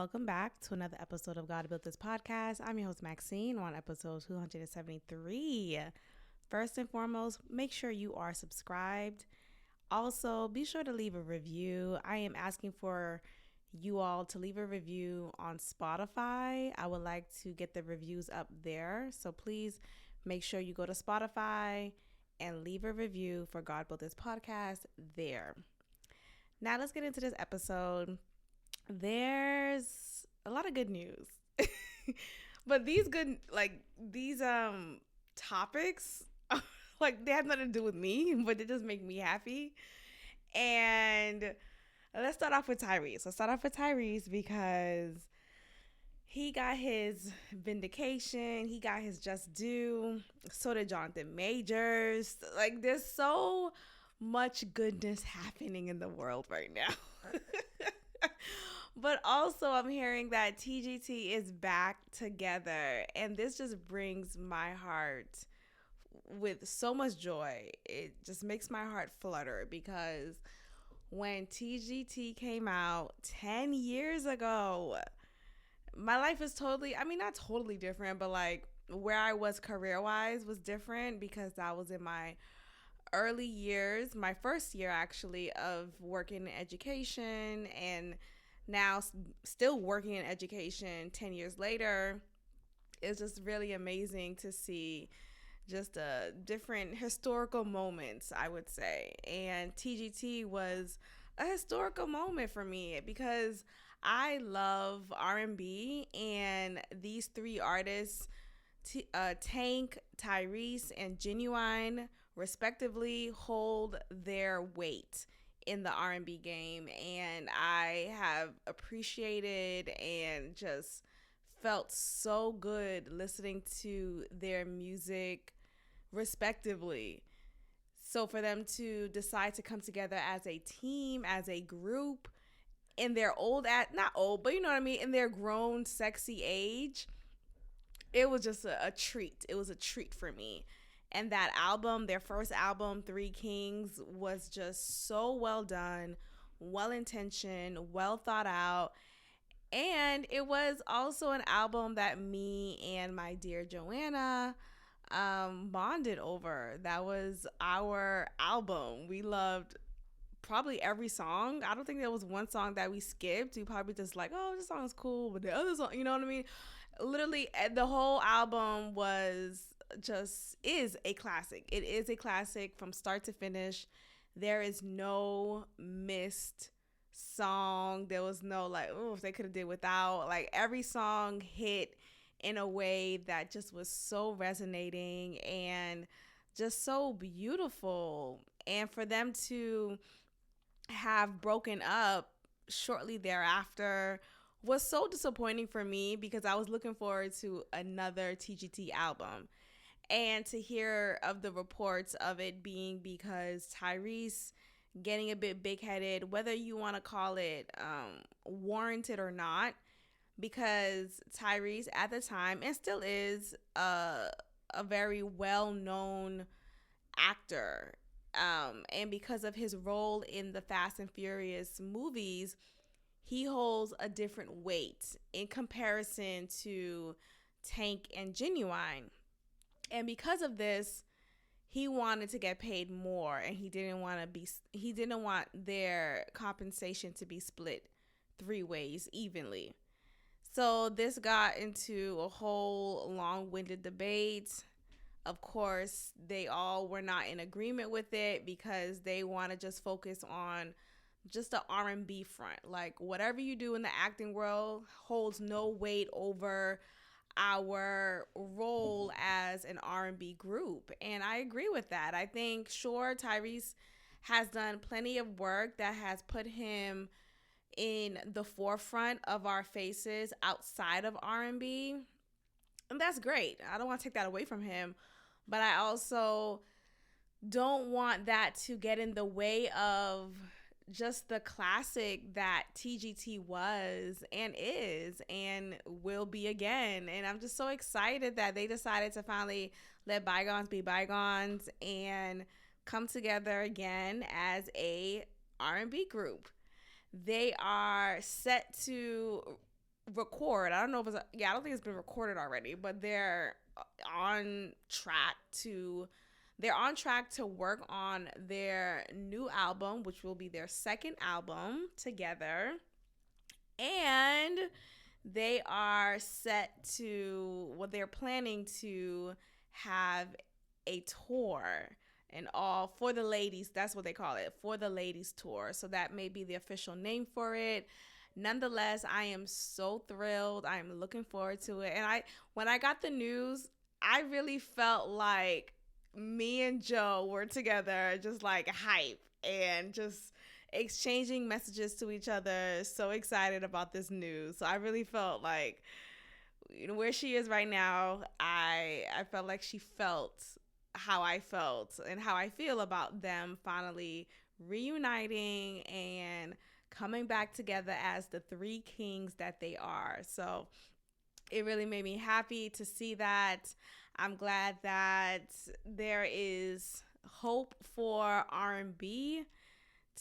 welcome back to another episode of God Built This Podcast. I'm your host, Maxine, on episode 273. First and foremost, make sure you are subscribed. Also, be sure to leave a review. I am asking for you all to leave a review on Spotify. I would like to get the reviews up there. So please make sure you go to Spotify and leave a review for God Built This Podcast there. Now let's get into this episode. There's a lot of good news. But these topics they have nothing to do with me, but they just make me happy. And let's start off with Tyrese. Because he got his vindication. He got his just due. So did Jonathan Majors. There's so much goodness happening in the world right now. But also I'm hearing that TGT is back together. And this just brings my heart with so much joy. It just makes my heart flutter because when TGT came out 10 years ago, my life is not totally different, but where I was career-wise was different because I was in my early years, my first year actually of working in education, and now still working in education 10 years later. It's just really amazing to see just different historical moments, I would say. And TGT was a historical moment for me because I love R&B, and these three artists, Tank, Tyrese, and Genuine, respectively, hold their weight in the R&B game. And I have appreciated and just felt so good listening to their music respectively. So for them to decide to come together as a team, as a group, in their not old, but you know what I mean, in their grown, sexy age, it was just a treat. It was a treat for me. And that album, their first album, Three Kings, was just so well done, well-intentioned, well thought out. And it was also an album that me and my dear Joanna bonded over. That was our album. We loved probably every song. I don't think there was one song that we skipped. We probably just oh, this song is cool, but the other song, you know what I mean? Literally, the whole album is a classic. It is a classic from start to finish. There is no missed song. There was no if they could have did without. Every song hit in a way that just was so resonating and just so beautiful. And for them to have broken up shortly thereafter was so disappointing for me because I was looking forward to another TGT album. And to hear of the reports of it being because Tyrese getting a bit big-headed, whether you want to call it warranted or not, because Tyrese at the time, and still is, a very well-known actor. And because of his role in the Fast and Furious movies, he holds a different weight in comparison to Tank and Genuine. And because of this, he wanted to get paid more, and he didn't want their compensation to be split 3 ways evenly. So this got into a whole long-winded debate. Of course, they all were not in agreement with it because they want to just focus on just the R&B front. Whatever you do in the acting world holds no weight over our role as an R&B group. And I agree with that. I think, sure, Tyrese has done plenty of work that has put him in the forefront of our faces outside of R&B. And that's great. I don't want to take that away from him. But I also don't want that to get in the way of just the classic that TGT was and is and will be again. And I'm just so excited that they decided to finally let bygones be bygones and come together again as a R&B group. They are set to record. I don't know if it's I don't think it's been recorded already, but on track to they're on track to work on their new album, which will be their second album together. And they are set to they're planning to have a tour and all for the ladies. That's what they call it, for the ladies tour. So that may be the official name for it. Nonetheless, I am so thrilled. I'm looking forward to it. And when I got the news, I really felt like me and Joe were together, just like hype and just exchanging messages to each other. So excited about this news. So I really felt like, where she is right now, I felt like she felt how I felt and how I feel about them finally reuniting and coming back together as the three kings that they are. So it really made me happy to see that. I'm glad that there is hope for R&B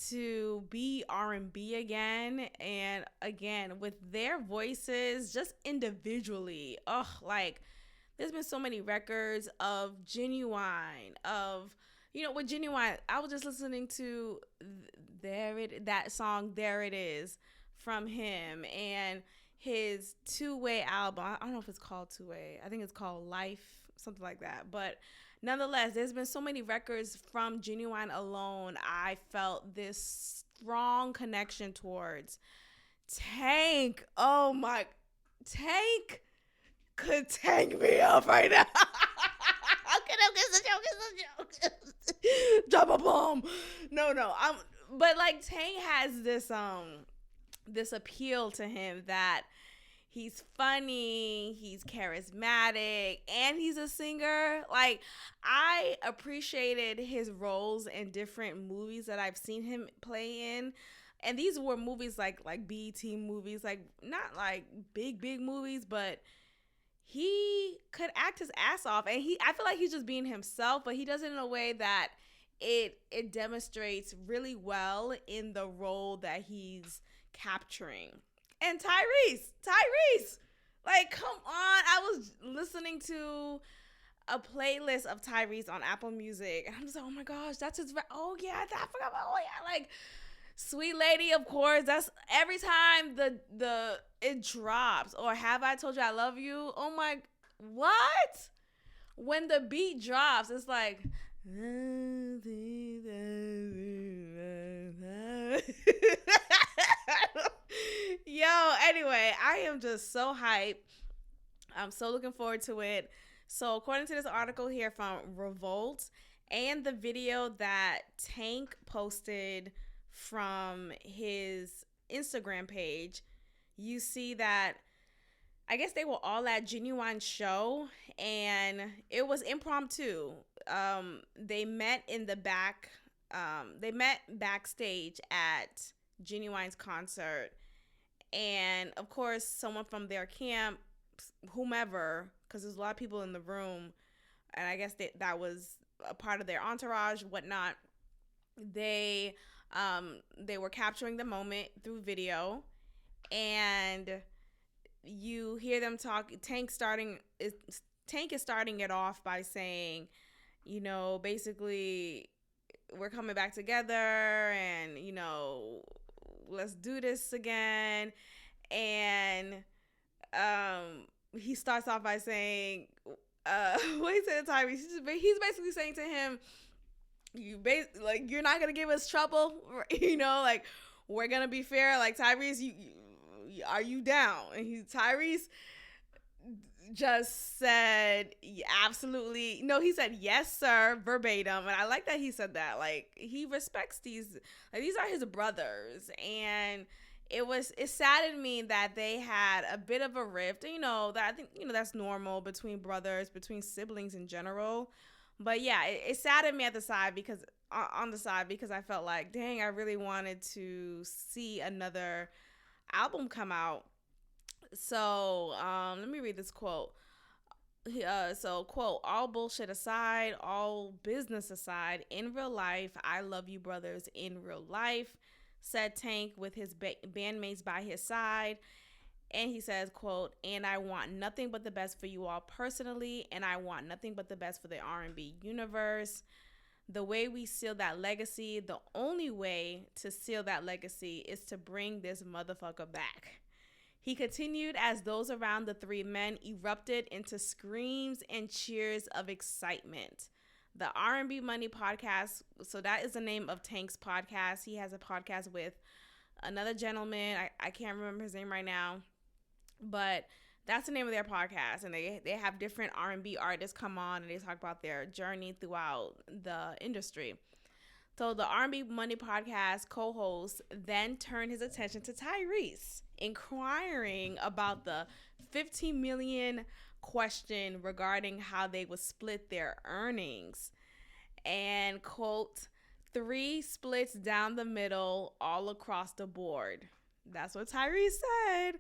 to be R&B again, and again with their voices just individually. Like there's been so many records of Genuine, with Genuine. I was just listening to that song There It Is from him, and his two-way album. I don't know if it's called Two-Way. I think it's called Life, something like that. But nonetheless, there's been so many records from Genuine alone. I felt this strong connection towards Tank. Oh my, Tank could tank me up right now. Okay, it's a joke. Drop a bomb. No. But like Tank has this appeal to him that he's funny, he's charismatic, and he's a singer. Like, I appreciated his roles in different movies that I've seen him play in. And these were movies like BET movies, like not like big movies, but he could act his ass off. And I feel like he's just being himself, but he does it in a way that it demonstrates really well in the role that he's capturing. And Tyrese, like, come on. I was listening to a playlist of Tyrese on Apple Music, and I'm just like, oh my gosh, that's his. Oh yeah, I forgot about. Oh yeah, like Sweet Lady, of course. That's every time the it drops, or Have I Told You I Love You. Oh my, what? When the beat drops, it's like. Yo, anyway, I am just so hyped. I'm so looking forward to it. So according to this article here from Revolt and the video that Tank posted from his Instagram page, you see that I guess they were all at Genuine show, and it was impromptu. They met in the back. They met backstage at Genuine's concert, and of course, someone from their camp, whomever, because there's a lot of people in the room, and I guess that was a part of their entourage, whatnot. They were capturing the moment through video, and you hear them talk. Tank is starting it off by saying, basically, we're coming back together, and let's do this again. And he starts off by saying, what he said to Tyrese, he's basically saying to him, you're not gonna give us trouble, like, we're gonna be fair. Like, Tyrese, are you down? And Tyrese just said, absolutely. No, he said, yes, sir, verbatim. And I like that he said that. Like, he respects these are his brothers. And it saddened me that they had a bit of a rift. That I think, that's normal between brothers, between siblings in general. But yeah, it saddened me on the side because I felt like, dang, I really wanted to see another album come out. So let me read this quote. So quote, all bullshit aside, all business aside, in real life, I love you brothers in real life, said Tank with his bandmates by his side. And he says, quote, "And I want nothing but the best for you all personally, and I want nothing but the best for the R&B universe. The way we seal that legacy, the only way to seal that legacy is to bring this motherfucker back." He continued as those around the three men erupted into screams and cheers of excitement. The R&B Money podcast, so that is the name of Tank's podcast. He has a podcast with another gentleman. I can't remember his name right now, but that's the name of their podcast. And they have different R&B artists come on and they talk about their journey throughout the industry. So the R&B Money podcast co-host then turned his attention to Tyrese, inquiring about the $15 million question regarding how they would split their earnings. And quote, "3 splits down the middle all across the board." That's what Tyrese said,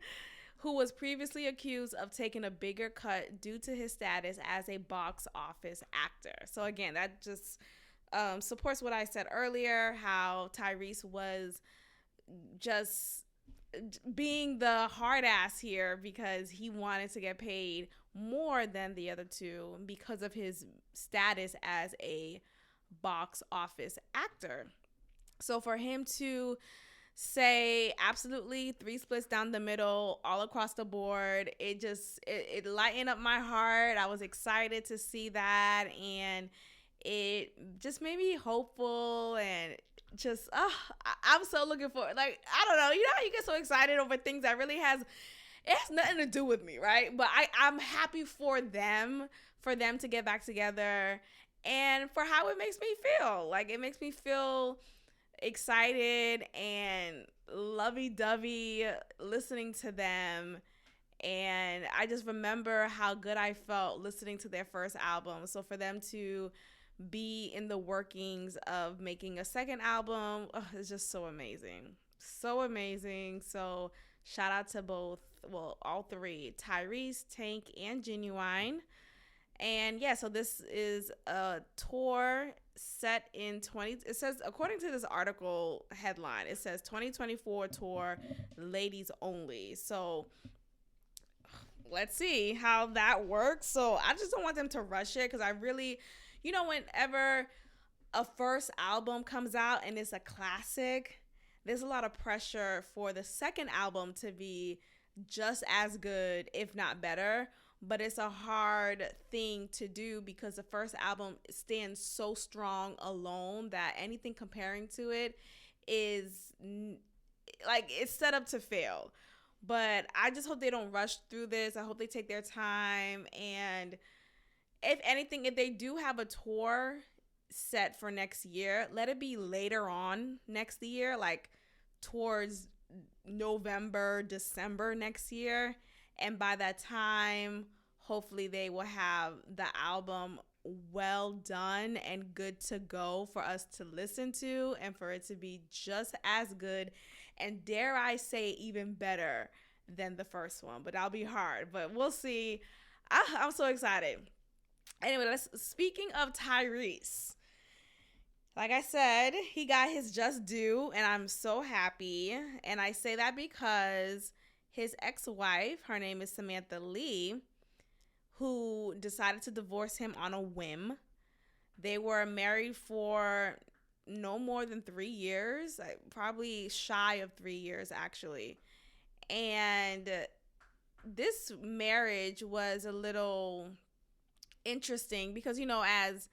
who was previously accused of taking a bigger cut due to his status as a box office actor. So again, that just supports what I said earlier, how Tyrese was just being the hard ass here because he wanted to get paid more than the other two because of his status as a box office actor. So for him to say absolutely 3 splits down the middle all across the board, it lightened up my heart. I was excited to see that, and it just made me hopeful, and just I'm so looking forward. Like, I don't know, you know how you get so excited over things that really has nothing to do with me, right? But I'm happy for them to get back together, and for how it makes me feel. Like, it makes me feel excited and lovey-dovey listening to them. And I just remember how good I felt listening to their first album. So for them to be in the workings of making a second album, it's just so amazing. So amazing. So shout out to all three, Tyrese, Tank, and Genuine. And yeah, so this is a tour set in it says, according to this article headline, it says 2024 tour, ladies only. So let's see how that works. So I just don't want them to rush it, because I really, whenever a first album comes out and it's a classic, there's a lot of pressure for the second album to be just as good, if not better. But it's a hard thing to do because the first album stands so strong alone that anything comparing to it is like, it's set up to fail. But I just hope they don't rush through this. I hope they take their time. And if anything, if they do have a tour set for next year, let it be later on next year, like towards November, December next year. And by that time, hopefully they will have the album well done and good to go for us to listen to, and for it to be just as good, and dare I say even better than the first one. But that'll be hard, but we'll see. I'm so excited. Anyway, speaking of Tyrese, like I said, he got his just due, and I'm so happy. And I say that because his ex-wife, her name is Samantha Lee, who decided to divorce him on a whim. They were married for no more than 3 years, probably shy of 3 years, actually. And this marriage was a little interesting because, as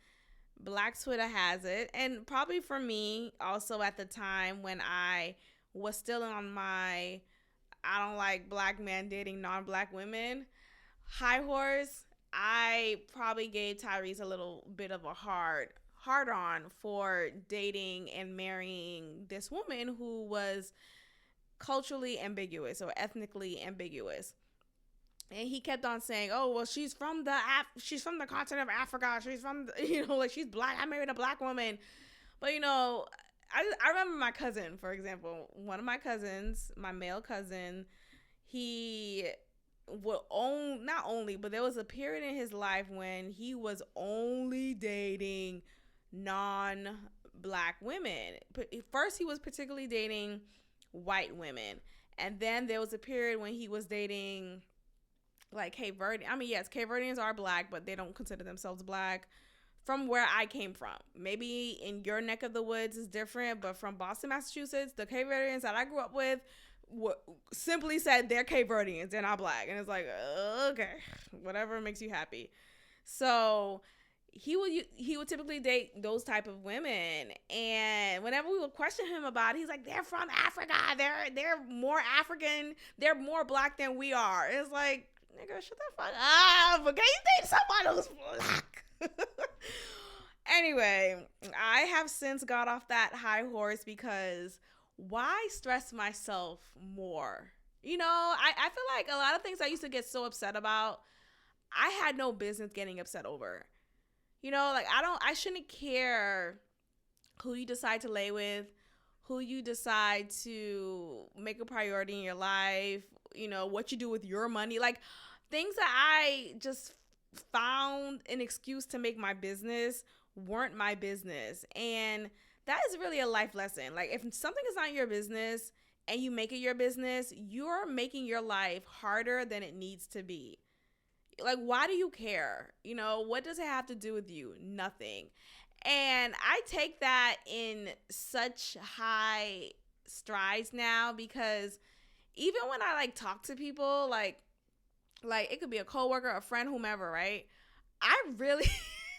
Black Twitter has it, and probably for me also at the time when I was still on my I don't like black men dating non-black women high horse, I probably gave Tyrese a little bit of a hard on for dating and marrying this woman who was culturally ambiguous or ethnically ambiguous. And he kept on saying, "Oh, well, she's from the continent of Africa. She's from, like, she's black. I married a black woman." But, I remember my cousin, for example. One of my cousins, my male cousin, he would not only, but there was a period in his life when he was only dating non-black women. But first, he was particularly dating white women. And then there was a period when he was dating like Cape Verde. I mean, yes, Cape Verdeans are black, but they don't consider themselves black. From where I came from, maybe in your neck of the woods is different, but from Boston, Massachusetts, the Cape Verdeans that I grew up with simply said they're Cape Verdeans, they're not black. And it's like, okay, whatever makes you happy. So he would typically date those type of women, and whenever we would question him about it, he's like, they're from Africa, they're more African, they're more black than we are. It's like, nigga, shut the fuck up. Can you date somebody who's black? Anyway, I have since got off that high horse because why stress myself more? You know, I feel like a lot of things I used to get so upset about, I had no business getting upset over. You know, like I shouldn't care who you decide to lay with, who you decide to make a priority in your life, you know, what you do with your money, like things that I just found an excuse to make my business weren't my business. And that is really a life lesson. Like, if something is not your business and you make it your business, you're making your life harder than it needs to be. Like, why do you care? You know, what does it have to do with you? Nothing. And I take that in such high strides now, because even when I like talk to people, like it could be a coworker, a friend, whomever, right? I really,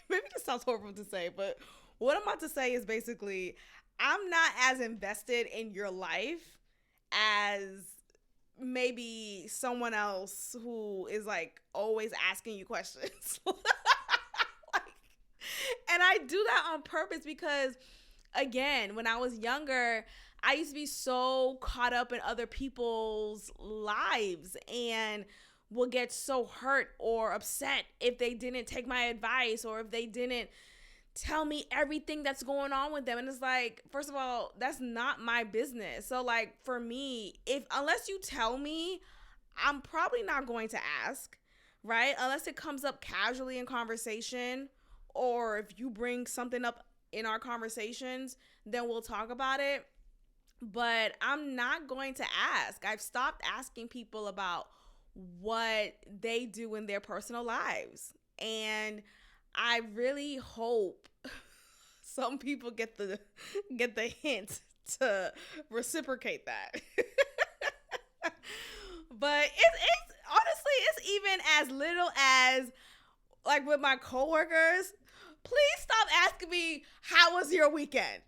maybe this sounds horrible to say, but what I'm about to say is basically, I'm not as invested in your life as maybe someone else who is like always asking you questions. And I do that on purpose because, again, when I was younger, I used to be so caught up in other people's lives and will get so hurt or upset if they didn't take my advice or if they didn't tell me everything that's going on with them. And it's like, first of all, that's not my business. So like, for me, unless you tell me, I'm probably not going to ask, right? Unless it comes up casually in conversation, or if you bring something up in our conversations, then we'll talk about it. But I'm not going to ask. I've stopped asking people about what they do in their personal lives. And I really hope some people get the hint to reciprocate that. But it's honestly, it's even as little as like with my coworkers, please stop asking me, how was your weekend?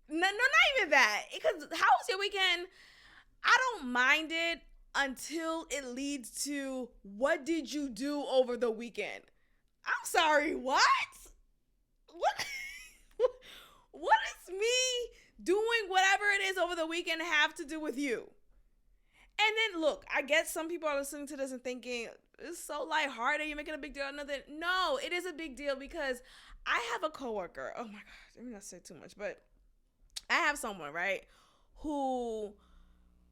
No, not even that. Because how was your weekend? I don't mind it until it leads to, what did you do over the weekend? I'm sorry, what? What does me doing whatever it is over the weekend have to do with you? And then look, I guess some people are listening to this and thinking, it's so lighthearted, you're making a big deal out of nothing. No, it is a big deal because I have a coworker. Oh my gosh, let me not say too much, but I have someone, right, who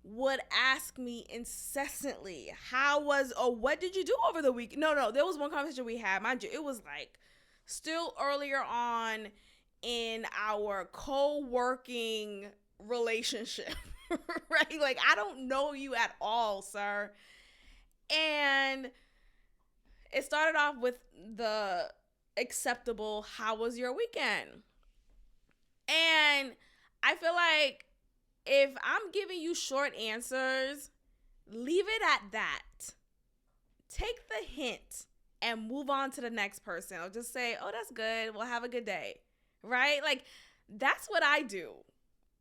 would ask me incessantly, what did you do over the week? No, there was one conversation we had, mind you, it was like still earlier on in our co-working relationship, right? Like, I don't know you at all, sir. And it started off with the acceptable, how was your weekend? And I feel like if I'm giving you short answers, leave it at that. Take the hint and move on to the next person. I'll just say, oh, that's good. Well, have a good day. Right? Like, that's what I do.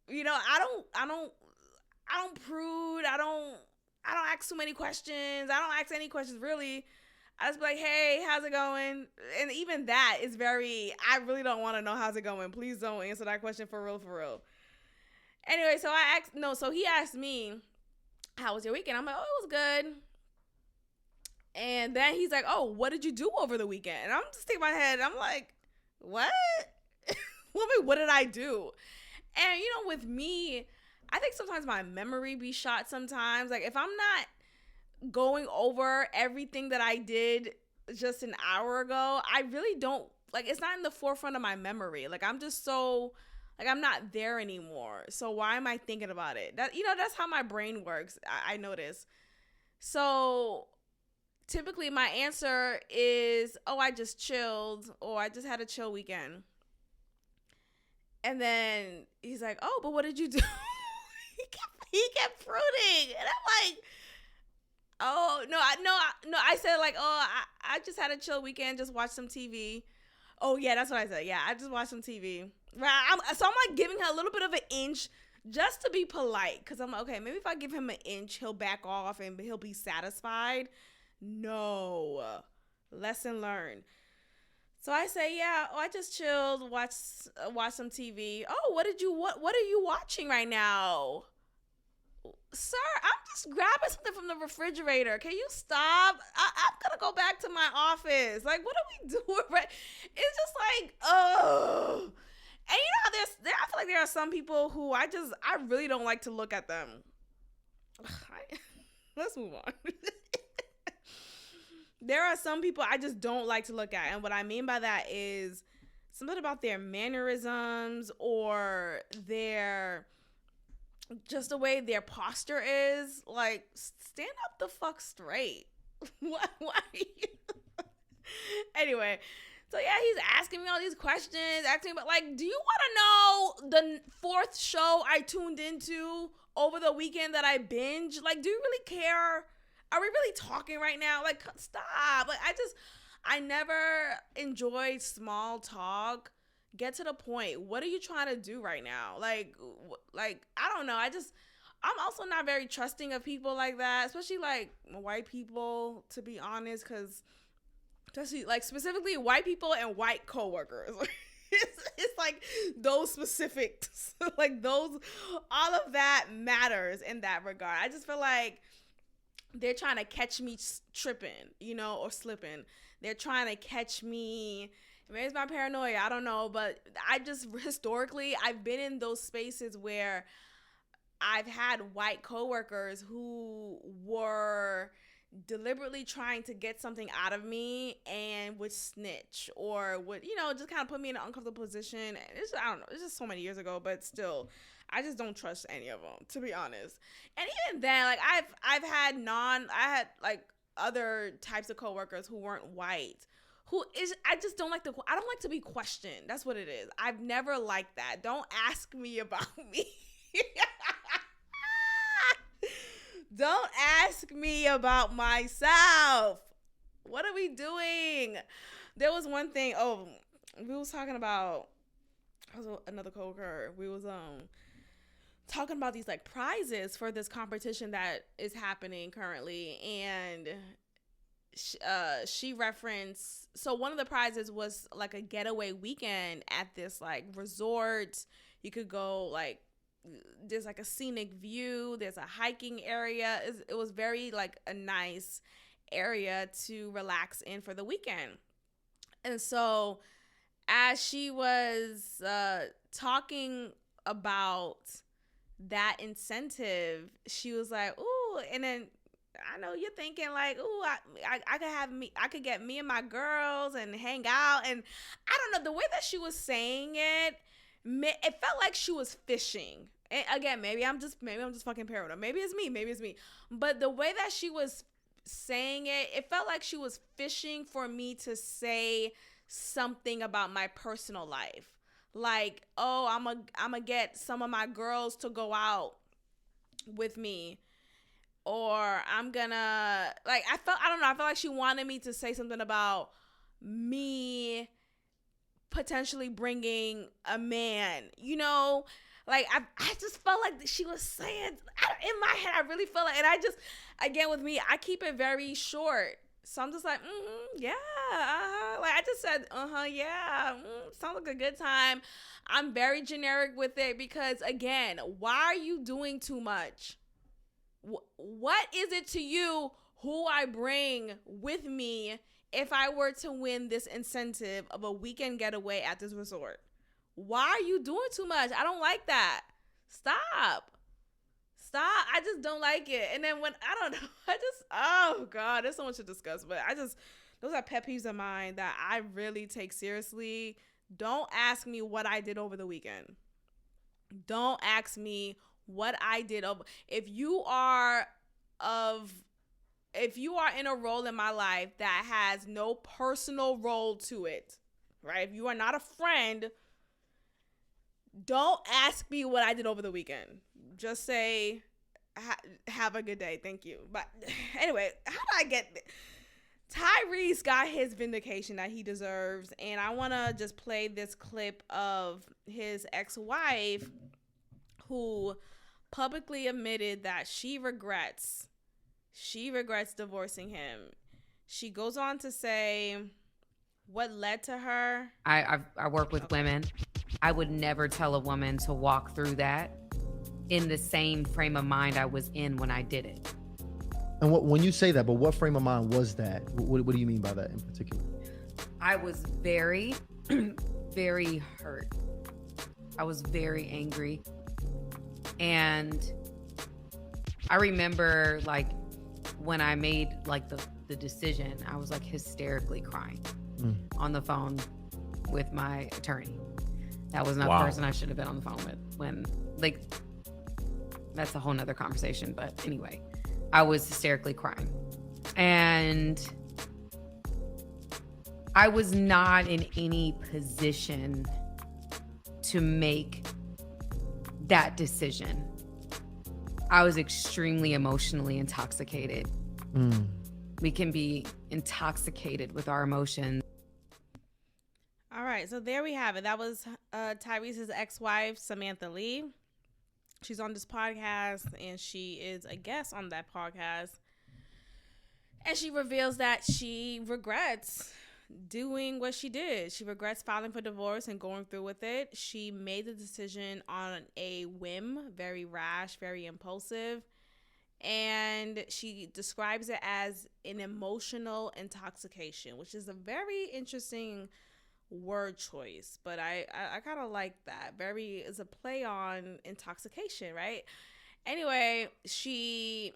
You know, I don't prude. I don't ask too many questions. I don't ask any questions, really. I just be like, hey, how's it going? And even that is I really don't want to know how's it going. Please don't answer that question for real. Anyway, so he asked me, how was your weekend? I'm like, oh, it was good. And then he's like, oh, what did you do over the weekend? And I'm just thinking in my head, I'm like, what? What did I do? And, you know, with me, I think sometimes my memory be shot sometimes. Like, if I'm not going over everything that I did just an hour ago, I really don't, like, it's not in the forefront of my memory. Like, I'm just so Like, I'm not there anymore. So why am I thinking about it? That's how my brain works. I notice. So typically my answer is, oh, I just chilled, or I just had a chill weekend. And then he's like, oh, but what did you do? he kept fruiting. And I'm like, oh, no, I said, like, oh, I just had a chill weekend, just watched some TV. Oh, yeah, that's what I said. Yeah, I just watched some TV. Right. So I'm like giving her a little bit of an inch just to be polite. Because I'm like, okay, maybe if I give him an inch, he'll back off and he'll be satisfied. No. Lesson learned. So I say, yeah, oh, I just chilled, watch some TV. Oh, what are you watching right now? Sir, I'm just grabbing something from the refrigerator. Can you stop? I'm gonna go back to my office. Like, what are we doing? Right? It's just like, oh. And you know, I feel like there are some people who I really don't like to look at them. Let's move on. There are some people I just don't like to look at. And what I mean by that is something about their mannerisms or just the way their posture is. Like, stand up the fuck straight. Why are you? Anyway, so yeah, he's asking me all these questions, asking me about, like, do you want to know the fourth show I tuned into over the weekend that I binged? Like, do you really care? Are we really talking right now? Like, stop. Like, I never enjoyed small talk. Get to the point. What are you trying to do right now? Like, I don't know. I'm also not very trusting of people like that, especially like white people, to be honest, because especially like specifically white people and white coworkers. It's like those specifics, like those, all of that matters in that regard. I just feel like they're trying to catch me tripping, or slipping. They're trying to catch me. Maybe it's my paranoia, I don't know, but historically, I've been in those spaces where I've had white coworkers who were deliberately trying to get something out of me and would snitch or would, just kind of put me in an uncomfortable position. I don't know, it's just so many years ago, but still, I just don't trust any of them, to be honest. And even then, like, I had like other types of coworkers who weren't white. I just don't like I don't like to be questioned. That's what it is. I've never liked that. Don't ask me about me. Don't ask me about myself. What are we doing? There was one thing. Oh, we was talking about. I was another coworker. We was talking about these like prizes for this competition that is happening currently, and she referenced. So one of the prizes was like a getaway weekend at this like resort. You could go like. There's like a scenic view. There's a hiking area. It was very like a nice area to relax in for the weekend. And so as she was talking about that incentive, she was like, ooh, and then I know you're thinking like, ooh, I could get me and my girls and hang out. And I don't know, the way that she was saying it felt like she was fishing. And again, maybe I'm just fucking paranoid. Maybe it's me. But the way that she was saying it felt like she was fishing for me to say something about my personal life. Like, oh, I'm gonna get some of my girls to go out with me. Or I'm gonna, like, I felt like she wanted me to say something about me potentially bringing a man, like I just felt like she was saying, in my head, I really felt like, and I just, again, with me, I keep it very short. So I'm just like, yeah, like I just said, yeah, sounds like a good time. I'm very generic with it because, again, why are you doing too much? What is it to you who I bring with me if I were to win this incentive of a weekend getaway at this resort? Why are you doing too much? I don't like that. Stop. I just don't like it. And then I don't know, oh God, there's so much to discuss, but those are pet peeves of mine that I really take seriously. Don't ask me what I did over the weekend. Don't ask me what I did over. Of if you are in a role in my life that has no personal role to it, right? If you are not a friend, don't ask me what I did over the weekend. Just say, have a good day. Thank you. But anyway, how did I get Tyrese got his vindication that he deserves, and I want to just play this clip of his ex-wife who publicly admitted that she regrets divorcing him. She goes on to say what led to her. I work with women. I would never tell a woman to walk through that in the same frame of mind I was in when I did it. And when you say that, but what frame of mind was that? What do you mean by that in particular? I was very, very hurt. I was very angry. And I remember, like, when I made, like, the decision, I was, like, hysterically crying on the phone with my attorney. That was not the person I should have been on the phone with. When, like, that's a whole nother conversation. But anyway, I was hysterically crying. And I was not in any position to make that decision. I was extremely emotionally intoxicated. We can be intoxicated with our emotions. All right, so there we have it. That was Tyrese's ex-wife, Samantha Lee. She's on this podcast, and she is a guest on that podcast. And she reveals that she regrets doing what she did. She regrets filing for divorce and going through with it. She made the decision on a whim, very rash, very impulsive. And she describes it as an emotional intoxication, which is a very interesting word choice, but I kind of like that. Very is a play on intoxication, right? Anyway, she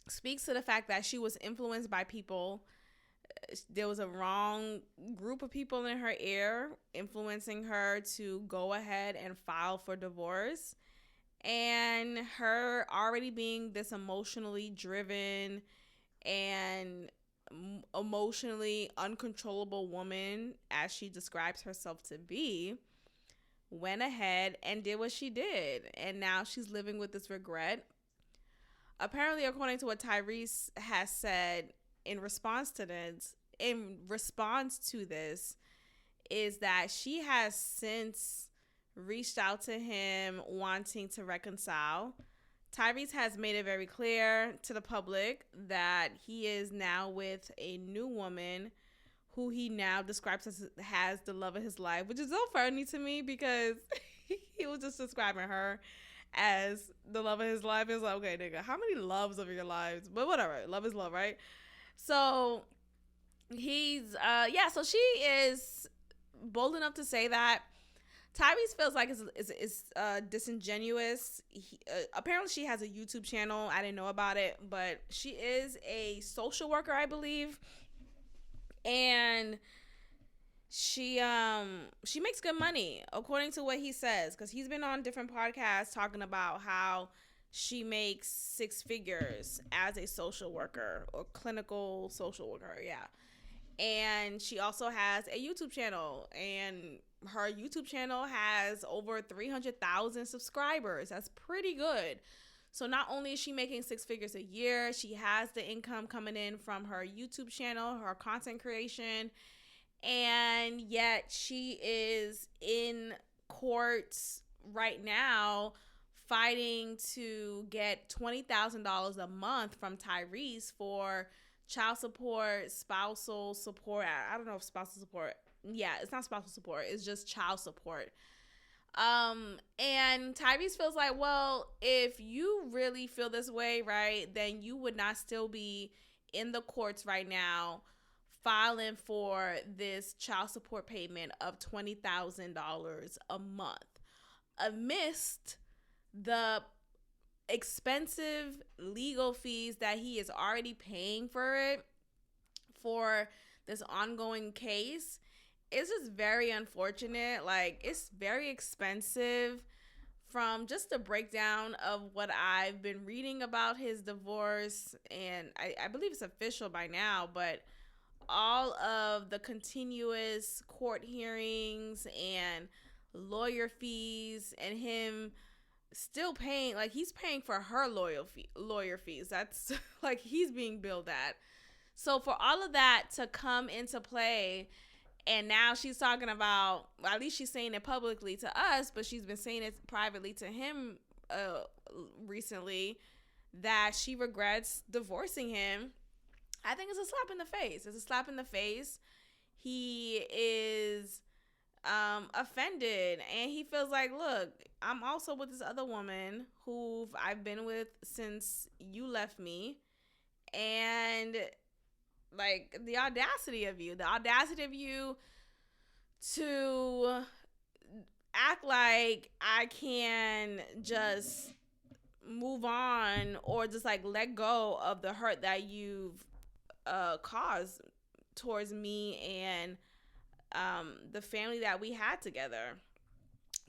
speaks to the fact that she was influenced by people. There was a wrong group of people in her ear influencing her to go ahead and file for divorce. And her already being this emotionally driven and emotionally uncontrollable woman, as she describes herself to be, went ahead and did what she did. And now she's living with this regret. Apparently, according to what Tyrese has said in response to this, is that she has since reached out to him wanting to reconcile. Tyrese has made it very clear to the public that he is now with a new woman who he now describes as the love of his life, which is so funny to me because he was just describing her as the love of his life. It's like, okay, nigga, how many loves of your lives? But whatever, love is love, right? So he's, so she is bold enough to say that Tyrese feels like is disingenuous. Apparently, she has a YouTube channel. I didn't know about it, but she is a social worker, I believe, and she makes good money, according to what he says, because he's been on different podcasts talking about how she makes 6 figures as a social worker or clinical social worker, and she also has a YouTube channel, and her YouTube channel has over 300,000 subscribers. That's pretty good. So not only is she making 6 figures a year, she has the income coming in from her YouTube channel, her content creation, and yet she is in courts right now fighting to get $20,000 a month from Tyrese for child support, spousal support. I don't know if spousal support. Yeah, it's not spousal support. It's just child support. And Tyrese feels like, well, if you really feel this way, right, then you would not still be in the courts right now filing for this child support payment of $20,000 a month amidst the expensive legal fees that he is already paying for this ongoing case. It's just very unfortunate. Like, it's very expensive from just a breakdown of what I've been reading about his divorce, and I believe it's official by now, but all of the continuous court hearings and lawyer fees and him still paying, like he's paying for her lawyer fees. That's like he's being billed at. So for all of that to come into play, and now she's talking about, well, at least she's saying it publicly to us, but she's been saying it privately to him recently, that she regrets divorcing him. I think it's a slap in the face. It's a slap in the face. He is offended, and he feels like, look, I'm also with this other woman who I've been with since you left me, and like the audacity of you to act like I can just move on or just like let go of the hurt that you've caused towards me and the family that we had together.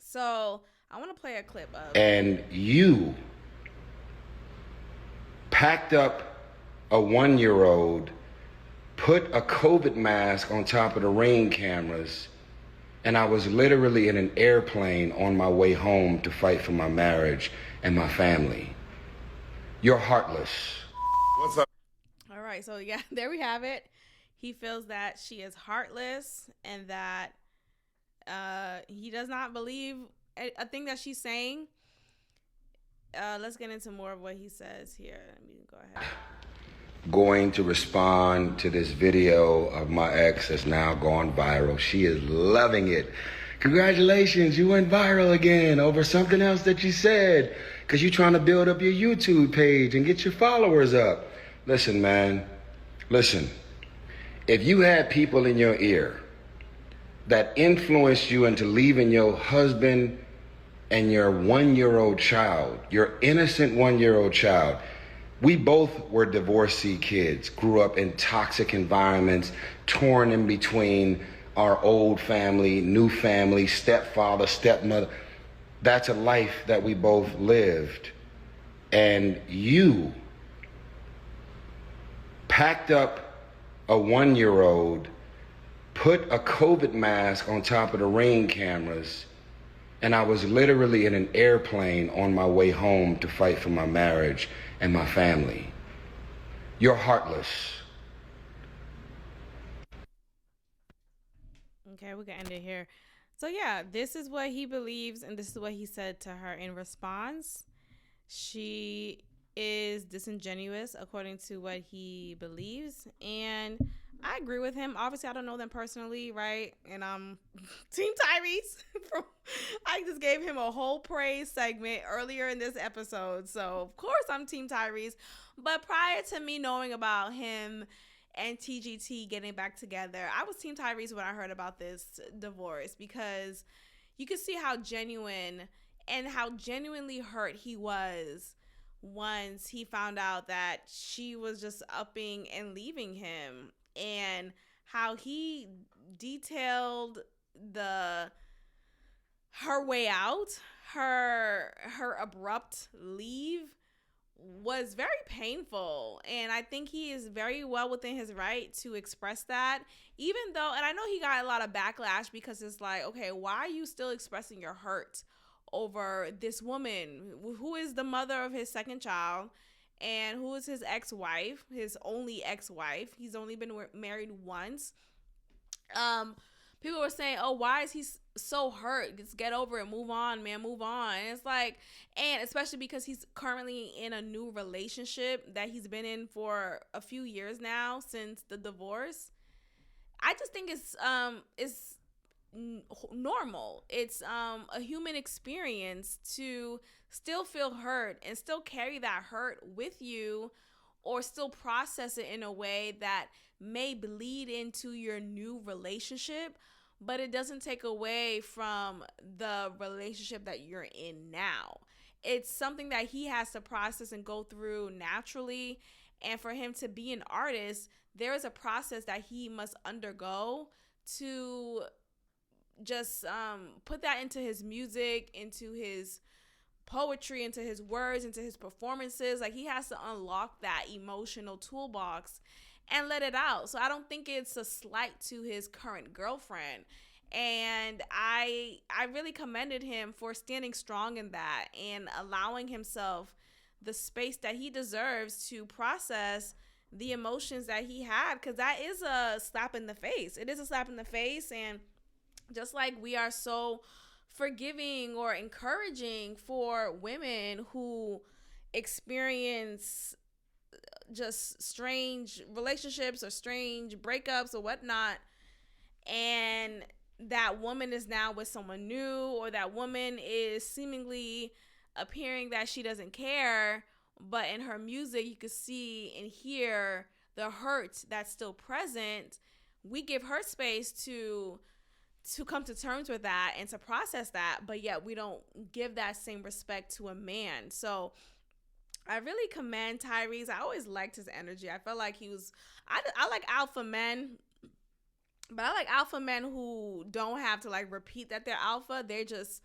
So I want to play a clip of. And you packed up a 1-year-old, put a COVID mask on top of the Ring cameras, and I was literally in an airplane on my way home to fight for my marriage and my family. You're heartless. What's up? All right, so yeah, there we have it. He feels that she is heartless and that he does not believe a thing that she's saying. Let's get into more of what he says here. Let me go ahead. Going to respond to this video of my ex that's now gone viral. She is loving it. Congratulations, you went viral again over something else that you said, because you're trying to build up your YouTube page and get your followers up. Listen, man, listen. If you had people in your ear that influenced you into leaving your husband and your 1-year-old child, your innocent 1-year-old child, we both were divorcee kids, grew up in toxic environments, torn in between our old family, new family, stepfather, stepmother. That's a life that we both lived. And you packed up a 1-year-old, put a COVID mask on top of the Ring cameras, and I was literally in an airplane on my way home to fight for my marriage and my family. You're heartless. Okay, we can end it here. So yeah, this is what he believes, and this is what he said to her in response. She is disingenuous according to what he believes, and I agree with him. Obviously, I don't know them personally, right? And I'm Team Tyrese. I just gave him a whole praise segment earlier in this episode, so of course I'm Team Tyrese. But prior to me knowing about him and TGT getting back together, I was Team Tyrese when I heard about this divorce, because you could see how genuine and how genuinely hurt he was once he found out that she was just upping and leaving him, and how he detailed her way out, her abrupt leave was very painful. And I think he is very well within his right to express that, even though, and I know he got a lot of backlash because it's like, okay, why are you still expressing your hurt over this woman who is the mother of his second child and who is his ex-wife, his only ex-wife? He's only been married once. People were saying, oh, why is he so hurt? Just get over it. Move on, man. Move on. And it's like, and especially because he's currently in a new relationship that he's been in for a few years now since the divorce. I just think it's normal. It's a human experience to still feel hurt and still carry that hurt with you, or still process it in a way that may bleed into your new relationship, but it doesn't take away from the relationship that you're in now. It's something that he has to process and go through naturally. And for him to be an artist, there is a process that he must undergo to just put that into his music, into his poetry, into his words, into his performances. Like, he has to unlock that emotional toolbox and let it out. So I don't think it's a slight to his current girlfriend. And I really commended him for standing strong in that and allowing himself the space that he deserves to process the emotions that he had, because that is a slap in the face. It is a slap in the face. And just like we are so forgiving or encouraging for women who experience just strange relationships or strange breakups or whatnot, and that woman is now with someone new, or that woman is seemingly appearing that she doesn't care, but in her music you could see and hear the hurt that's still present. We give her space to come to terms with that and to process that, but yet we don't give that same respect to a man. So I really commend Tyrese. I always liked his energy. I felt like he was, I like alpha men, but I like alpha men who don't have to like repeat that they're alpha. They just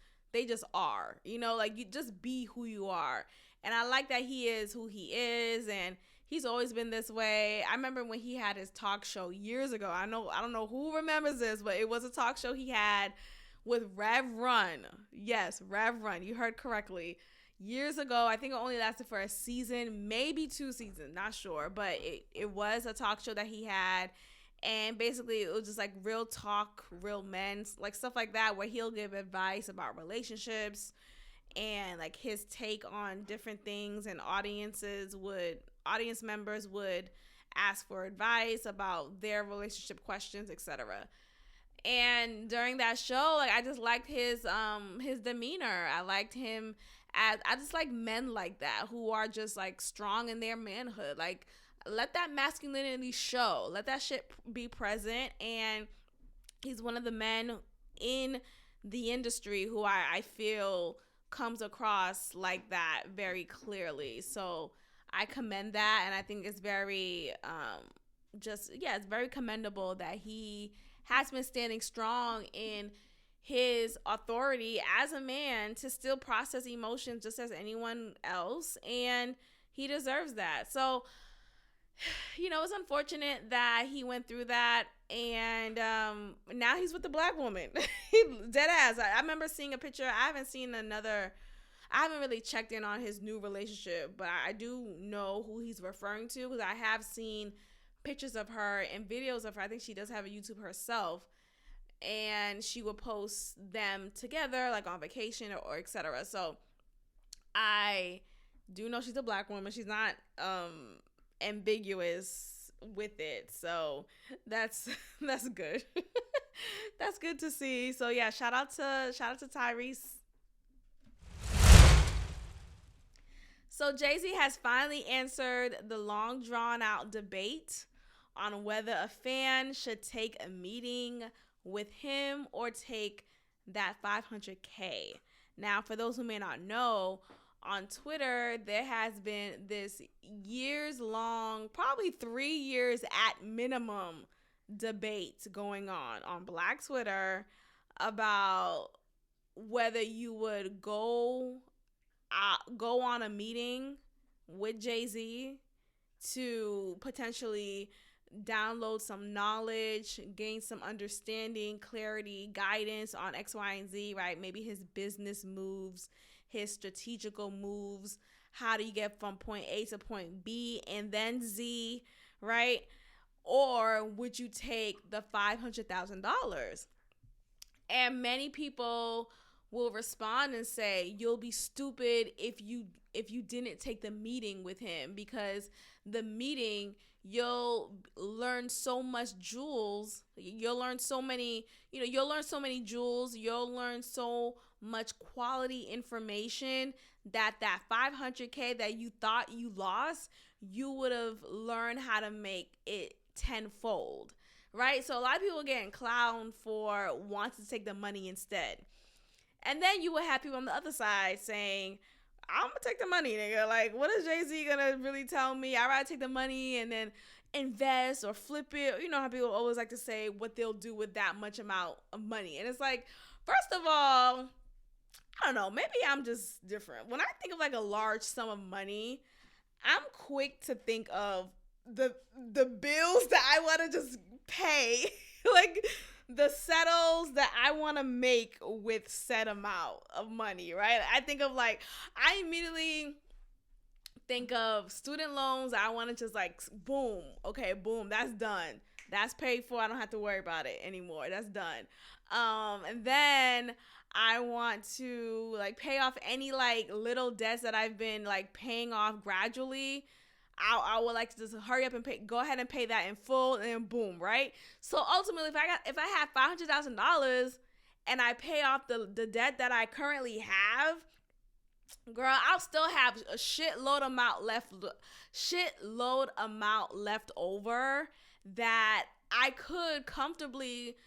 are, you know, like you just be who you are. And I like that he is who he is, and he's always been this way. I remember when he had his talk show years ago. I don't know who remembers this, but it was a talk show he had with Rev Run. Yes, Rev Run. You heard correctly. Years ago, I think it only lasted for a season, maybe 2 seasons, not sure. But it was a talk show that he had. And basically, it was just like real talk, real men, like stuff like that, where he'll give advice about relationships and like his take on different things. And audience members would ask for advice about their relationship questions, etc. And during that show, like I just liked his demeanor. I liked him as, I just like men like that who are just like strong in their manhood. Like, let that masculinity show. Let that shit be present. And he's one of the men in the industry who I feel comes across like that very clearly. So I commend that, and I think it's very it's very commendable that he has been standing strong in his authority as a man to still process emotions just as anyone else, and he deserves that. So, you know, it's unfortunate that he went through that, and now he's with the black woman. Dead ass. I remember seeing a picture. I haven't really checked in on his new relationship, but I do know who he's referring to, because I have seen pictures of her and videos of her. I think she does have a YouTube herself, and she will post them together, like on vacation or etc. So I do know she's a black woman. She's not ambiguous with it, so that's good. That's good to see. So yeah, shout out to Tyrese. So Jay-Z has finally answered the long drawn out debate on whether a fan should take a meeting with him or take that $500K. Now, for those who may not know, on Twitter, there has been this years-long, probably 3 years at minimum, debate going on Black Twitter about whether you would go on a meeting with Jay-Z to potentially download some knowledge, gain some understanding, clarity, guidance on X, Y, and Z, right? Maybe his business moves, his strategical moves. How do you get from point A to point B and then Z, right? Or would you take the $500,000? And many people will respond and say, you'll be stupid if you didn't take the meeting with him, because the meeting, you'll learn so much jewels. You'll learn so many jewels. You'll learn so much quality information that $500K that you thought you lost, you would have learned how to make it tenfold, right? So a lot of people are getting clowned for wanting to take the money instead. And then you would have people on the other side saying, I'm going to take the money, nigga. Like, what is Jay-Z going to really tell me? I'd rather take the money and then invest or flip it. You know how people always like to say what they'll do with that much amount of money. And it's like, first of all, I I don't know, maybe I'm just different. When I think of like a large sum of money, I'm quick to think of the bills that I want to just pay, like the settles that I want to make with said amount of money, right? I think of like, I immediately think of student loans. I want to just like, boom, okay, boom, that's done. That's paid for. I don't have to worry about it anymore. That's done. And then I want to like pay off any like little debts that I've been like paying off gradually. I would like to just hurry up and go ahead and pay that in full, and then boom, right? So ultimately, if I have $500,000 and I pay off the debt that I currently have, girl, I'll still have a shitload amount left over that I could comfortably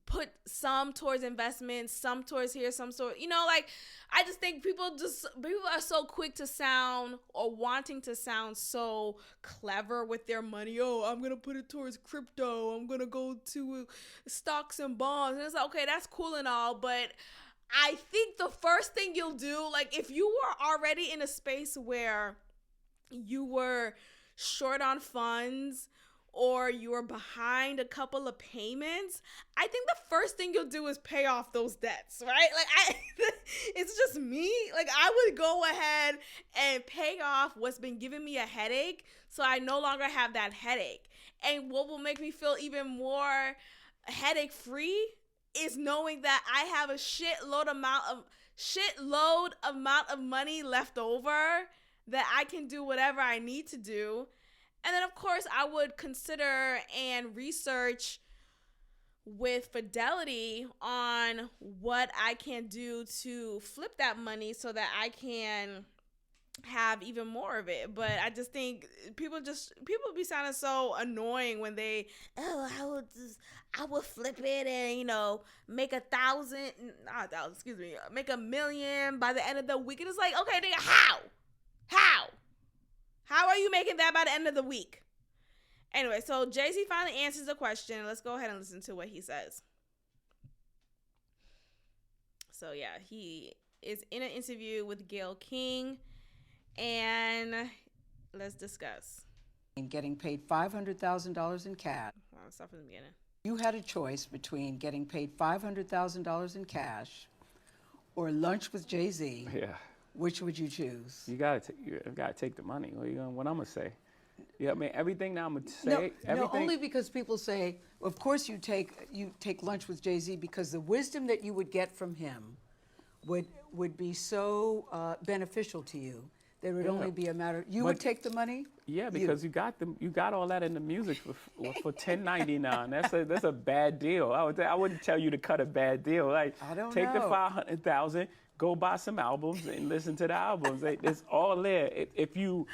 put some towards investments, some towards here, some sort, like, I just think people are so quick to sound, or wanting to sound so clever with their money. Oh, I'm going to put it towards crypto. I'm going to go to stocks and bonds. And it's like, okay, that's cool and all, but I think the first thing you'll do, like if you were already in a space where you were short on funds, or you are behind a couple of payments, I think the first thing you'll do is pay off those debts, right? Like it's just me. Like I would go ahead and pay off what's been giving me a headache, so I no longer have that headache. And what will make me feel even more headache free is knowing that I have a shitload amount of money left over that I can do whatever I need to do. And then, of course, I would consider and research with fidelity on what I can do to flip that money so that I can have even more of it. But I just think people be sounding so annoying when they, I would flip it and, make make $1 million by the end of the week. And it's like, okay, nigga, how are you making that by the end of the week? Anyway, so Jay-Z finally answers the question. Let's go ahead and listen to what he says. So, yeah, he is in an interview with Gayle King, and let's discuss. And getting paid $500,000 in cash. I'll start from the beginning. You had a choice between getting paid $500,000 in cash or lunch with Jay-Z. Yeah. Which would you choose? You gotta take the money. What I'm gonna say? Yeah, I mean everything that I'm gonna say. No, only because people say, of course you take lunch with Jay-Z because the wisdom that you would get from him would be so beneficial to you. There would only be a matter. You would take the money. Yeah, because you got all that in the music for $10.99. That's a bad deal. I wouldn't tell you to cut a bad deal. Like I don't take know. the $500,000. Go buy some albums and listen to the albums. It's all there. If you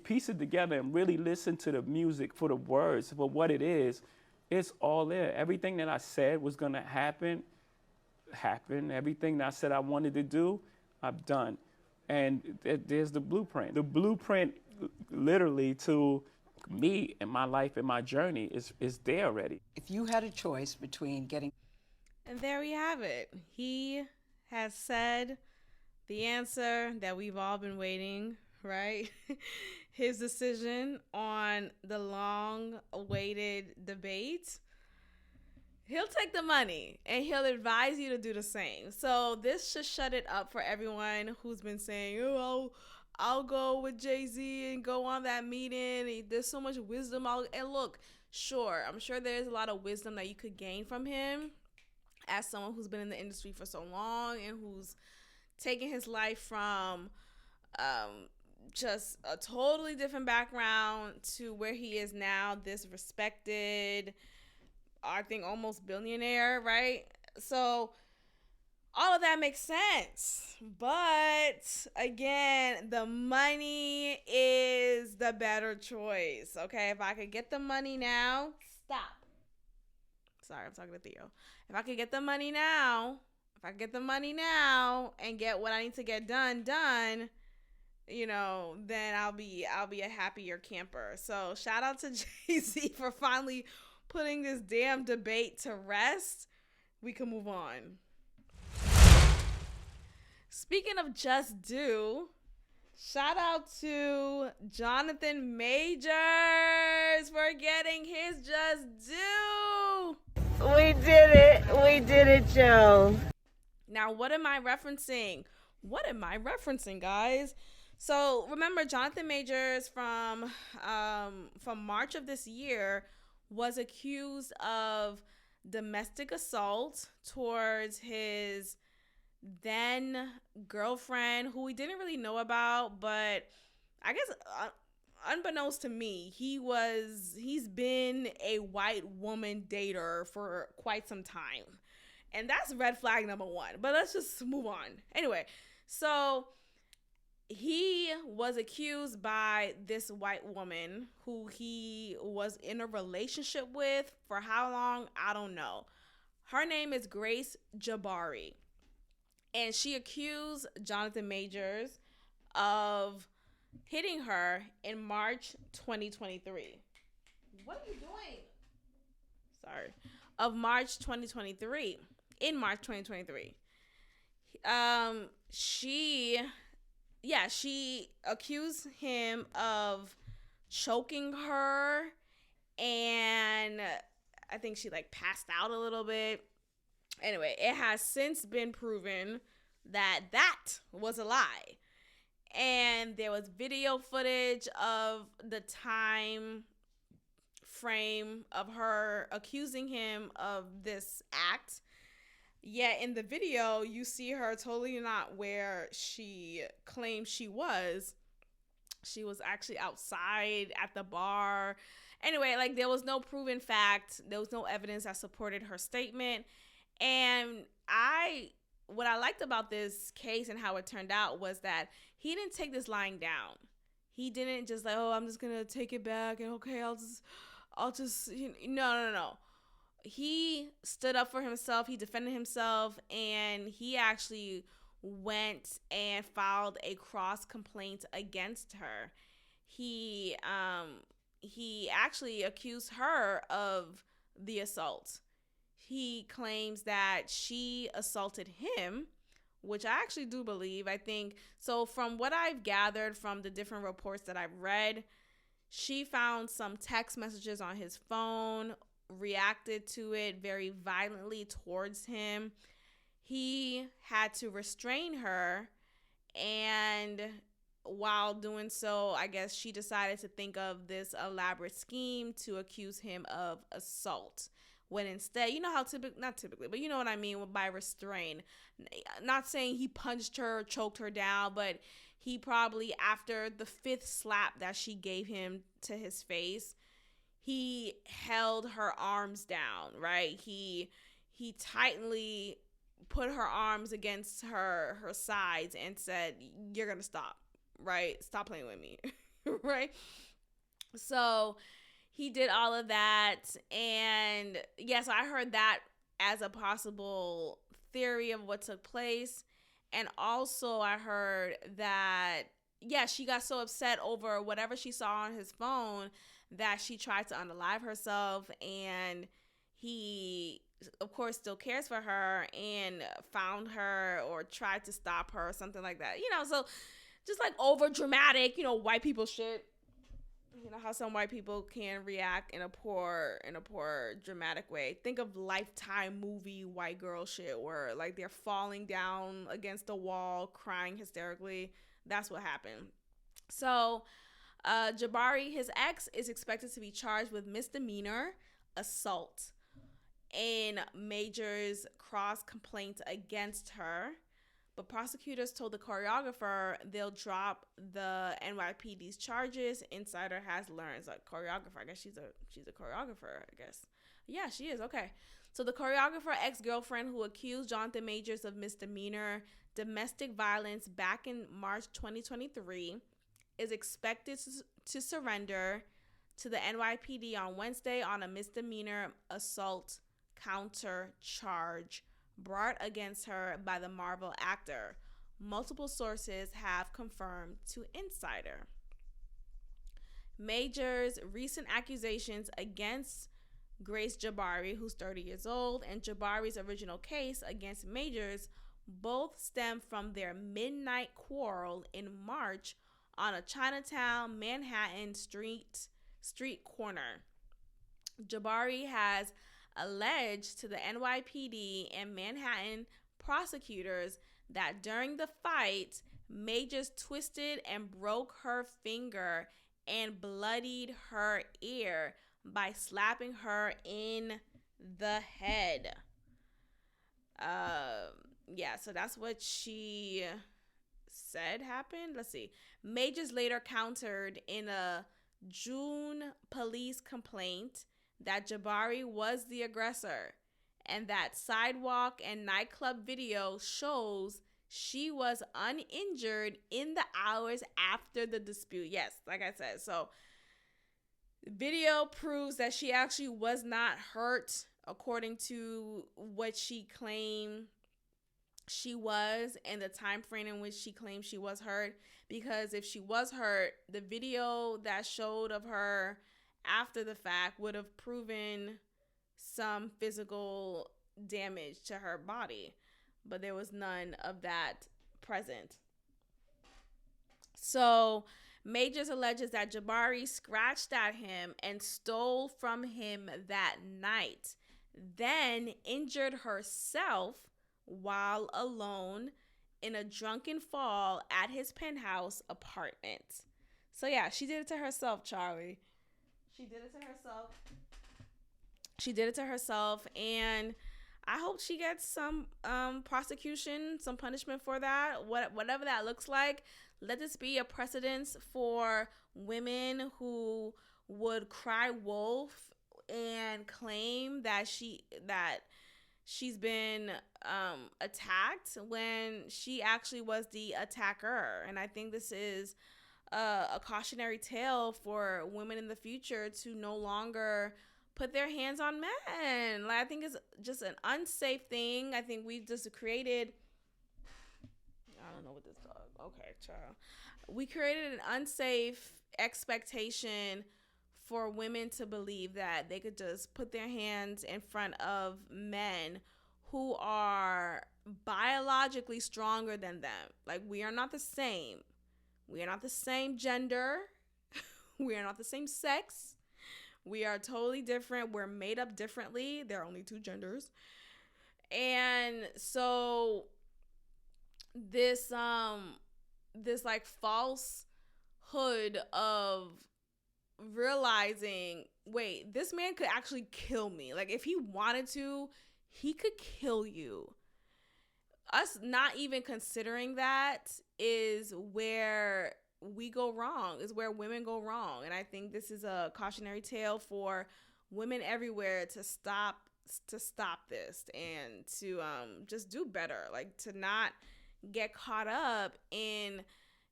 piece it together and really listen to the music for the words, for what it is, it's all there. Everything that I said was gonna happen, happened. Everything that I said I wanted to do, I've done. And there's the blueprint. The blueprint, literally, to me and my life and my journey is there already. If you had a choice between getting... And there we have it. He has said the answer that we've all been waiting, right? His decision on the long-awaited debate. He'll take the money and he'll advise you to do the same. So this should shut it up for everyone who's been saying, oh, I'll go with Jay-Z and go on that meeting. There's so much wisdom. And look, sure, I'm sure there's a lot of wisdom that you could gain from him as someone who's been in the industry for so long and who's taken his life from just a totally different background to where he is now, this respected, I think almost billionaire, right? So all of that makes sense. But again, the money is the better choice. Okay, if I could get the money now, Sorry, I'm talking to Theo. If I could get the money now, and get what I need to get done, then I'll be a happier camper. So shout out to Jay-Z for finally putting this damn debate to rest. We can move on. Speaking of just do, shout out to Jonathan Majors for getting his just due. We did it. We did it, Joe. Now, what am I referencing? Guys? So remember, Jonathan Majors from March of this year was accused of domestic assault towards his then girlfriend, who we didn't really know about, but I guess unbeknownst to me, he's been a white woman dater for quite some time. And that's red flag number one. But let's just move on. Anyway, so he was accused by this white woman who he was in a relationship with for how long? I don't know. Her name is Grace Jabari. And she accused Jonathan Majors of hitting her in March 2023. What are you doing? Sorry. Of March 2023. In March 2023. She accused him of choking her, and I think she like passed out a little bit. Anyway, it has since been proven that was a lie. And there was video footage of the time frame of her accusing him of this act. Yet in the video, you see her totally not where she claimed she was. She was actually outside at the bar. Anyway, like there was no proven fact. There was no evidence that supported her statement. And what I liked about this case and how it turned out was that he didn't take this lying down. He didn't just like, oh, I'm just gonna take it back and okay, I'll just no. He stood up for himself. He defended himself, and he actually went and filed a cross complaint against her. He actually accused her of the assault. He claims that she assaulted him, which I actually do believe. I think so. From what I've gathered from the different reports that I've read, she found some text messages on his phone, reacted to it very violently towards him. He had to restrain her, and while doing so, I guess she decided to think of this elaborate scheme to accuse him of assault. When instead, you know how not typically, but you know what I mean by restrain. Not saying he punched her, choked her down, but he probably, after the fifth slap that she gave him to his face, he held her arms down, right? He tightly put her arms against her sides and said, you're going to stop, right? Stop playing with me, right? So he did all of that. And yes, I heard that as a possible theory of what took place. And also I heard that, she got so upset over whatever she saw on his phone that she tried to unalive herself, and he, of course, still cares for her and found her or tried to stop her or something like that. So just like over dramatic, white people shit. You know how some white people can react in a poor dramatic way. Think of Lifetime movie white girl shit where like they're falling down against the wall, crying hysterically. That's what happened. So Jabari, his ex, is expected to be charged with misdemeanor assault in Major's cross complaint against her. But prosecutors told the choreographer they'll drop the NYPD's charges. Insider has learned. Like choreographer, I guess she's a choreographer, I guess. Yeah, she is. Okay. So the choreographer ex-girlfriend who accused Jonathan Majors of misdemeanor domestic violence back in March 2023 is expected to surrender to the NYPD on Wednesday on a misdemeanor assault counter charge brought against her by the Marvel actor. Multiple sources have confirmed to Insider. Major's recent accusations against Grace Jabari, who's 30 years old, and Jabari's original case against Majors Both stem from their midnight quarrel in March on a Chinatown, Manhattan street corner. Jabari has alleged to the NYPD and Manhattan prosecutors that during the fight, Majors twisted and broke her finger and bloodied her ear by slapping her in the head. Yeah, so that's what she said happened. Let's see. Majors later countered in a June police complaint that Jabari was the aggressor and that sidewalk and nightclub video shows she was uninjured in the hours after the dispute. Yes, like I said. So video proves that she actually was not hurt according to what she claimed she was and the time frame in which she claimed she was hurt. Because if she was hurt, the video that showed of her after the fact would have proven some physical damage to her body, but there was none of that present. So Majors alleges that Jabari scratched at him and stole from him that night, then injured herself while alone in a drunken fall at his penthouse apartment. So yeah, she did it to herself, Charlie. She did it to herself. She did it to herself, and I hope she gets some prosecution, some punishment for that, whatever that looks like. Let this be a precedence for women who would cry wolf and claim that she's been attacked when she actually was the attacker. And I think this is a cautionary tale for women in the future to no longer put their hands on men. Like, I think it's just an unsafe thing. I think we've just created, I don't know what this dog, okay, child. We created an unsafe expectation for women to believe that they could just put their hands in front of men who are biologically stronger than them. Like, we are not the same. We are not the same gender. We are not the same sex. We are totally different. We're made up differently. There are only two genders. And so this like falsehood of realizing, wait, this man could actually kill me. Like, if he wanted to, he could kill you. Us not even considering that is where we go wrong, is where women go wrong. And I think this is a cautionary tale for women everywhere to stop this and to just do better, like to not get caught up in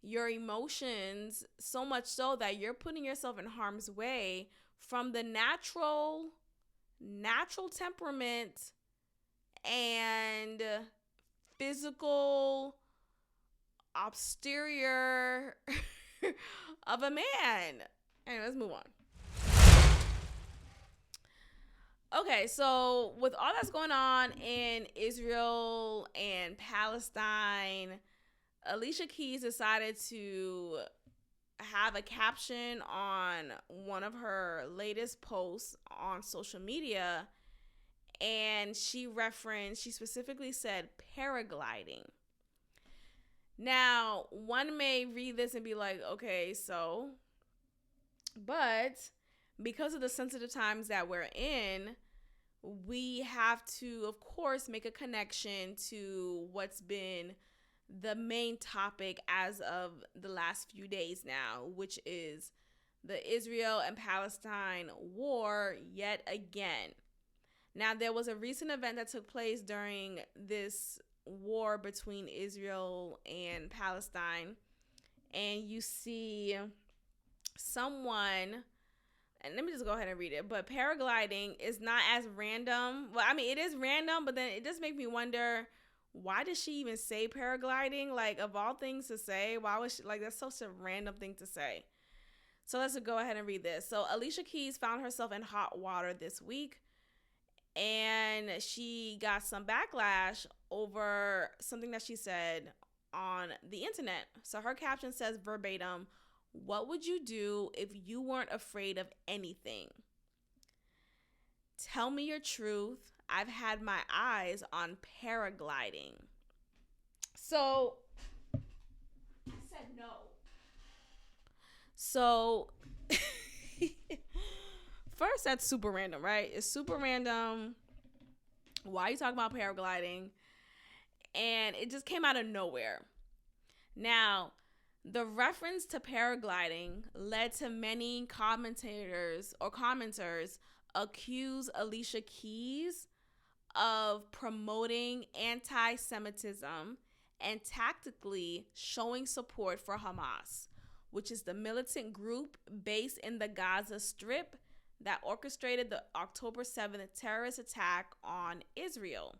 your emotions so much so that you're putting yourself in harm's way from the natural temperament and physical exterior of a man. Anyway, let's move on. Okay, so with all that's going on in Israel and Palestine, Alicia Keys decided to have a caption on one of her latest posts on social media, and she specifically said paragliding. Now, one may read this and be like, okay, so, but because of the sensitive times that we're in, we have to, of course, make a connection to what's been the main topic as of the last few days now, which is the Israel and Palestine war yet again. Now, there was a recent event that took place during this war between Israel and Palestine, and you see someone, and let me just go ahead and read it, but paragliding is not as random. Well, I mean, it is random, but then it just makes me wonder, why did she even say paragliding? Like, of all things to say, why was she, like, that's such a random thing to say. So let's go ahead and read this. So Alicia Keys found herself in hot water this week, and she got some backlash over something that she said on the internet. So her caption says verbatim, "What would you do if you weren't afraid of anything? Tell me your truth. I've had my eyes on paragliding." So I said no. So first, that's super random, right? It's super random. Why are you talking about paragliding? And it just came out of nowhere. Now, the reference to paragliding led to many commentators or commenters accuse Alicia Keys of promoting anti-Semitism and tactically showing support for Hamas, which is the militant group based in the Gaza Strip that orchestrated the October 7th terrorist attack on Israel.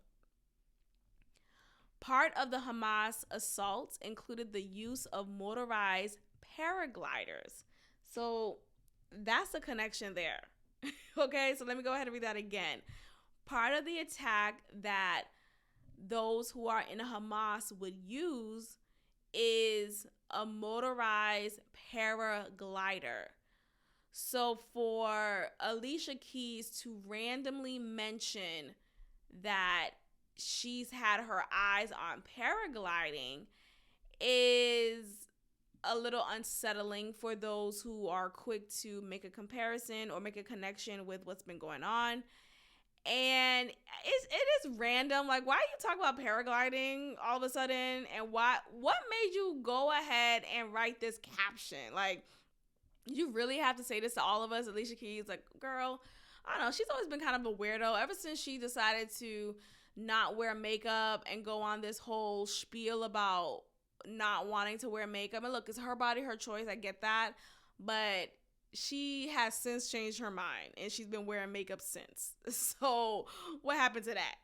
Part of the Hamas assaults included the use of motorized paragliders. So that's the connection there. Okay, so let me go ahead and read that again. Part of the attack that those who are in Hamas would use is a motorized paraglider. So for Alicia Keys to randomly mention that she's had her eyes on paragliding is a little unsettling for those who are quick to make a comparison or make a connection with what's been going on. And it is random. Like, why are you talking about paragliding all of a sudden? And what made you go ahead and write this caption? Like, you really have to say this to all of us? Alicia Keys, like, girl, I don't know. She's always been kind of a weirdo ever since she decided to not wear makeup and go on this whole spiel about not wanting to wear makeup. And look, it's her body, her choice. I get that. But she has since changed her mind and she's been wearing makeup since. So what happened to that?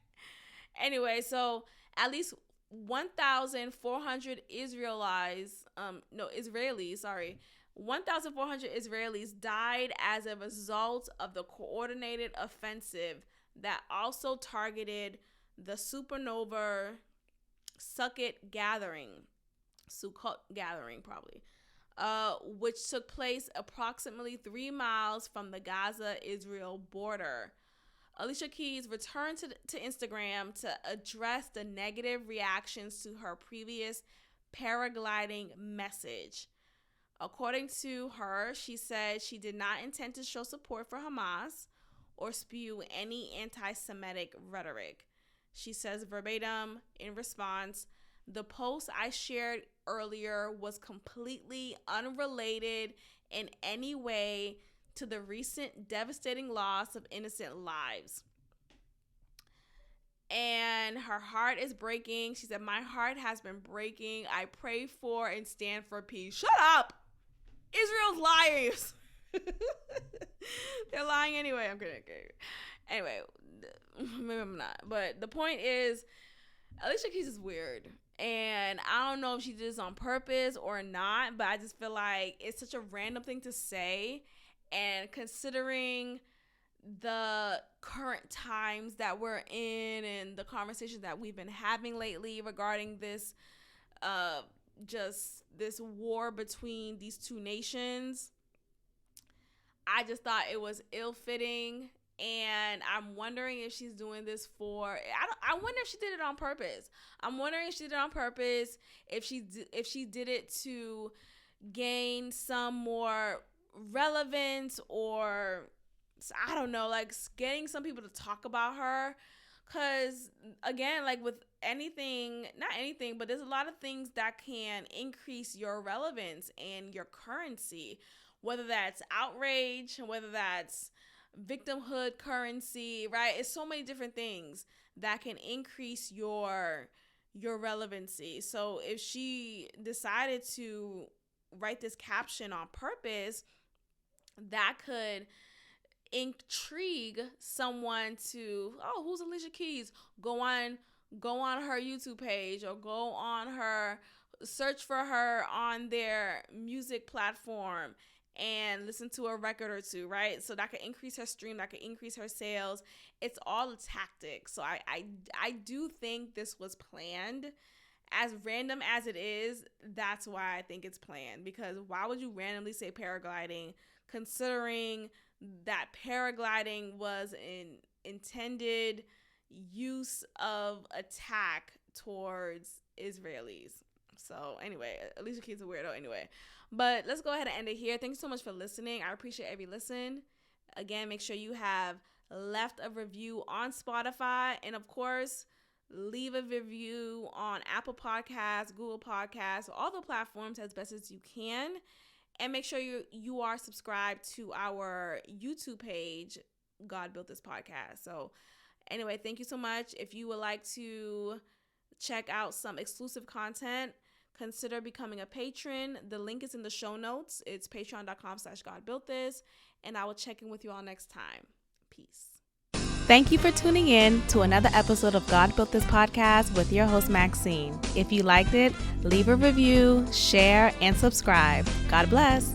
Anyway, so at least 1,400 Israelis died as a result of the coordinated offensive that also targeted the supernova Sukkot gathering, which took place approximately 3 miles from the Gaza-Israel border. Alicia Keys returned to Instagram to address the negative reactions to her previous paragliding message. According to her, she said she did not intend to show support for Hamas or spew any anti-Semitic rhetoric. She says verbatim in response, "The post I shared earlier was completely unrelated in any way to the recent devastating loss of innocent lives. And her heart is breaking." She said, "My heart has been breaking. I pray for and stand for peace." Shut up! Israel's liars. They're lying anyway. I'm kidding. Anyway, maybe I'm not. But the point is, Alicia Keys is weird. And I don't know if she did this on purpose or not, but I just feel like it's such a random thing to say. And considering the current times that we're in and the conversations that we've been having lately regarding this, just this war between these two nations, I just thought it was ill-fitting. And I'm wondering if she's doing this for, I wonder if she did it on purpose. I'm wondering if she did it on purpose, if she did it to gain some more relevance, or I don't know, like getting some people to talk about her. Because again, like with anything, not anything, but there's a lot of things that can increase your relevance and your currency, whether that's outrage, whether that's victimhood currency, right? It's so many different things that can increase your relevancy. So if she decided to write this caption on purpose, that could intrigue someone to, oh, who's Alicia Keys? Go on her YouTube page, or go on her, search for her on their music platform and listen to a record or two, right? So that could increase her stream, that could increase her sales. It's all a tactic. So I do think this was planned. As random as it is, that's why I think it's planned. Because why would you randomly say paragliding, considering that paragliding was an intended use of attack towards Israelis? So anyway, Alicia Keys is a weirdo anyway. But let's go ahead and end it here. Thanks so much for listening. I appreciate every listen. Again, make sure you have left a review on Spotify. And of course, leave a review on Apple Podcasts, Google Podcasts, all the platforms as best as you can. And make sure you are subscribed to our YouTube page, God Built This Podcast. So anyway, thank you so much. If you would like to check out some exclusive content, consider becoming a patron. The link is in the show notes. It's patreon.com/GodBuiltThis. And I will check in with you all next time. Peace. Thank you for tuning in to another episode of God Built This Podcast with your host, Maxine. If you liked it, leave a review, share, and subscribe. God bless.